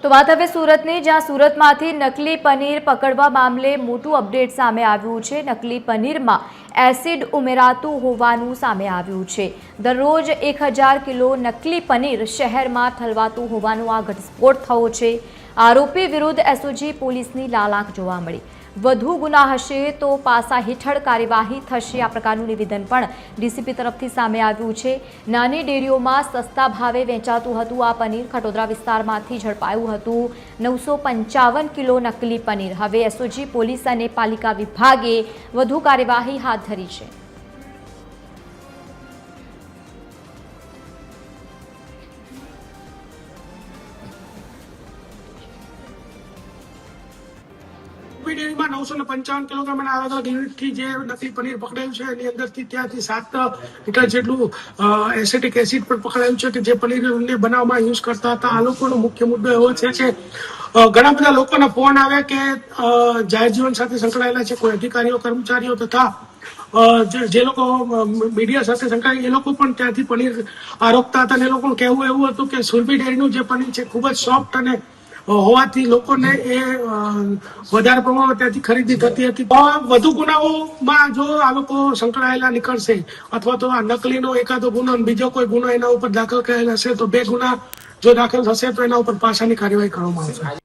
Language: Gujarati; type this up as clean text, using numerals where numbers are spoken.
તો વાત હવે સુરતની, જ્યાં સુરતમાંથી નકલી પનીર પકડવા મામલે મોટું અપડેટ સામે આવ્યું છે। નકલી પનીરમાં એસિડ ઉમેરાતું હોવાનું સામે આવ્યું છે। દરરોજ 1000 કિલો નકલી પનીર શહેરમાં ઠલવાતું હોવાનો આ ઘટસ્ફોટ થયો છે। આરોપી વિરુદ્ધ એસઓજી પોલીસની લાલાંક જોવા મળી। વધુ ગુના હશે તો પાસા હેઠળ કાર્યવાહી થશે, આ પ્રકારનું નિવેદન પણ ડીસીપી તરફથી સામે આવ્યું છે। નાની ડેરીઓમાં સસ્તા ભાવે વેચાતું હતું આ પનીર ખટોદરા વિસ્તારમાંથી ઝડપાયું હતું 955 કિલો નકલી પનીર। હવે એસઓજી પોલીસ અને પાલિકા વિભાગે વધુ કાર્યવાહી હાથ ધરી છે। ડેરીમાં 955 કિલોગ્રામ અલગ અલગ યુનિટથી જે નકલી પનીર પકડાયું છે એની અંદરથી ત્યાંથી 7 લિટર જેટલું એસિટિક એસિડ પણ પકડાયું છે કે જે પનીરને બનાવવામાં યુઝ કરતા હતા। આ લોકોનો મુખ્ય મુદ્દો એવો છે કે ઘણા બધા લોકોના ફોન આવે કે જાહેર જીવન સાથે સંકળાયેલા છે, કોઈ અધિકારીઓ કર્મચારીઓ તથા જે લોકો મીડિયા સાથે સંકળાયેલા એ લોકો પણ ત્યાંથી પનીર આરોપતા હતા। અને એ લોકોનું કહેવું એવું હતું કે સુરભી ડેરીનું જે પનીર છે ખૂબ જ સોફ્ટ અને હોવાથી લોકોને એ વધારે પ્રમાણમાં ત્યાંથી ખરીદી થતી હતી। વધુ ગુનાઓમાં જો આ લોકો સંકળાયેલા નીકળશે અથવા તો આ નકલીનો એકાદો ગુનો બીજો કોઈ ગુનો એના ઉપર દાખલ કરેલ હશે તો 2 ગુના જો દાખલ થશે તો એના ઉપર પાસાની કાર્યવાહી કરવામાં આવશે।